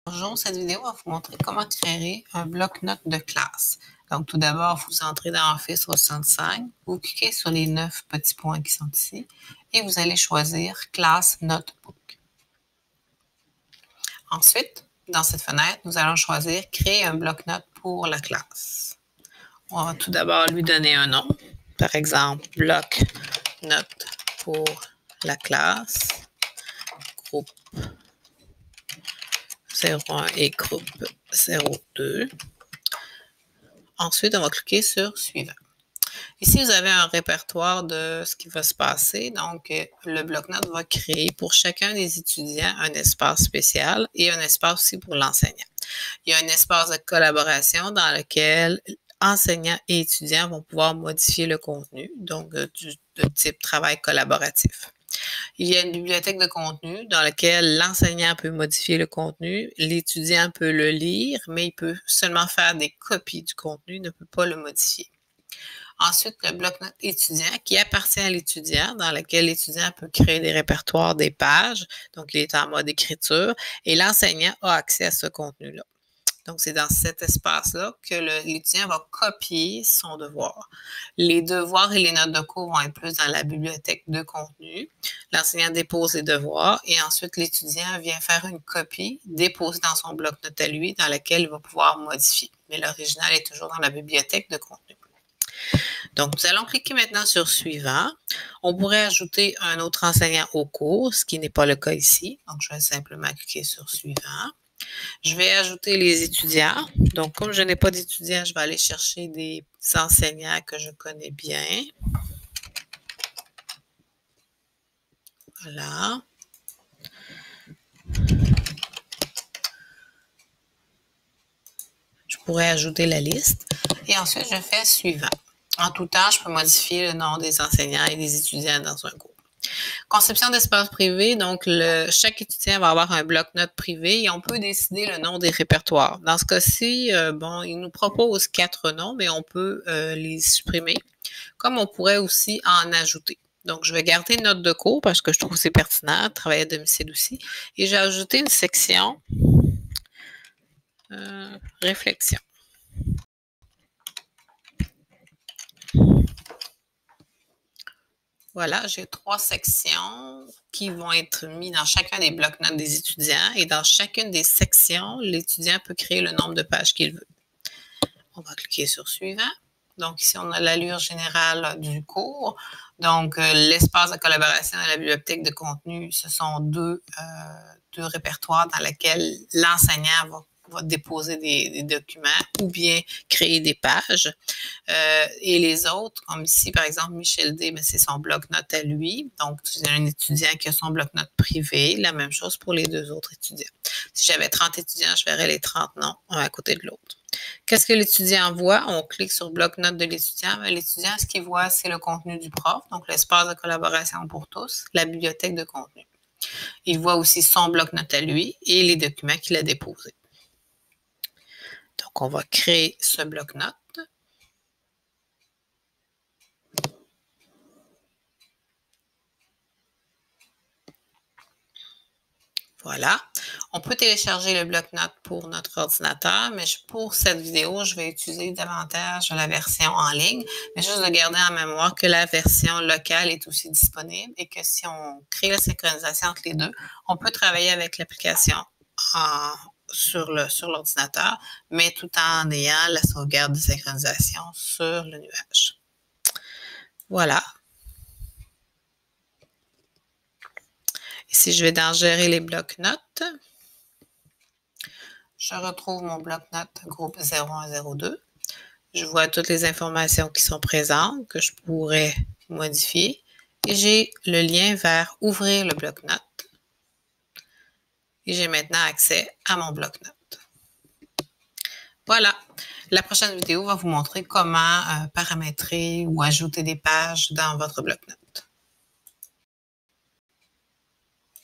Bonjour, cette vidéo va vous montrer comment créer un bloc-notes de classe. Donc, tout d'abord, vous entrez dans Office 365, vous cliquez sur les 9 petits points qui sont ici et vous allez choisir Classe Notebook. Ensuite, dans cette fenêtre, nous allons choisir Créer un bloc-notes pour la classe. On va tout d'abord lui donner un nom, par exemple, bloc-notes pour la classe, groupe 01 et groupe 02. Ensuite, on va cliquer sur Suivant. Ici, vous avez un répertoire de ce qui va se passer. Donc, le bloc-notes va créer pour chacun des étudiants un espace spécial et un espace aussi pour l'enseignant. Il y a un espace de collaboration dans lequel enseignants et étudiants vont pouvoir modifier le contenu, donc de type travail collaboratif. Il y a une bibliothèque de contenu dans laquelle l'enseignant peut modifier le contenu, l'étudiant peut le lire, mais il peut seulement faire des copies du contenu, ne peut pas le modifier. Ensuite, le bloc-notes étudiant qui appartient à l'étudiant, dans lequel l'étudiant peut créer des répertoires, des pages, donc il est en mode écriture, et l'enseignant a accès à ce contenu-là. Donc, c'est dans cet espace-là que l'étudiant va copier son devoir. Les devoirs et les notes de cours vont être plus dans la bibliothèque de contenu. L'enseignant dépose les devoirs et ensuite l'étudiant vient faire une copie, déposer dans son bloc-notes à lui, dans lequel il va pouvoir modifier. Mais l'original est toujours dans la bibliothèque de contenu. Donc, nous allons cliquer maintenant sur Suivant. On pourrait ajouter un autre enseignant au cours, ce qui n'est pas le cas ici. Donc, je vais simplement cliquer sur Suivant. Je vais ajouter les étudiants. Donc, comme je n'ai pas d'étudiants, je vais aller chercher des enseignants que je connais bien. Voilà. Je pourrais ajouter la liste. Et ensuite, je fais Suivant. En tout temps, je peux modifier le nom des enseignants et des étudiants dans un cours. Conception d'espace privé, donc chaque étudiant va avoir un bloc-notes privé et on peut décider le nom des répertoires. Dans ce cas-ci, il nous propose 4 noms, mais on peut les supprimer, comme on pourrait aussi en ajouter. Donc, je vais garder note de cours parce que je trouve que c'est pertinent, travailler à domicile aussi. Et j'ai ajouté une section réflexion. Voilà, j'ai 3 sections qui vont être mises dans chacun des blocs-notes des étudiants et dans chacune des sections, l'étudiant peut créer le nombre de pages qu'il veut. On va cliquer sur Suivant. Donc, ici, on a l'allure générale du cours. Donc, l'espace de collaboration et la bibliothèque de contenu, ce sont deux répertoires dans lesquels l'enseignant va déposer des documents ou bien créer des pages. Et les autres, comme ici, par exemple, Michel D, c'est son bloc-notes à lui. Donc, c'est un étudiant qui a son bloc-notes privé. La même chose pour les 2 autres étudiants. Si j'avais 30 étudiants, je verrais les 30 noms un à côté de l'autre. Qu'est-ce que l'étudiant voit? On clique sur bloc-notes de l'étudiant. L'étudiant, ce qu'il voit, c'est le contenu du prof, donc l'espace de collaboration pour tous, la bibliothèque de contenu. Il voit aussi son bloc-notes à lui et les documents qu'il a déposés. Donc, on va créer ce bloc-notes. Voilà. On peut télécharger le bloc-notes pour notre ordinateur, mais pour cette vidéo, je vais utiliser davantage la version en ligne, mais juste de garder en mémoire que la version locale est aussi disponible et que si on crée la synchronisation entre les deux, on peut travailler avec l'application sur l'ordinateur, mais tout en ayant la sauvegarde de synchronisation sur le nuage. Voilà. Ici, je vais dans Gérer les blocs-notes. Je retrouve mon bloc-notes groupe 0102. Je vois toutes les informations qui sont présentes, que je pourrais modifier. Et j'ai le lien vers Ouvrir le bloc-notes. Et j'ai maintenant accès à mon bloc-notes. Voilà. La prochaine vidéo va vous montrer comment paramétrer ou ajouter des pages dans votre bloc-notes.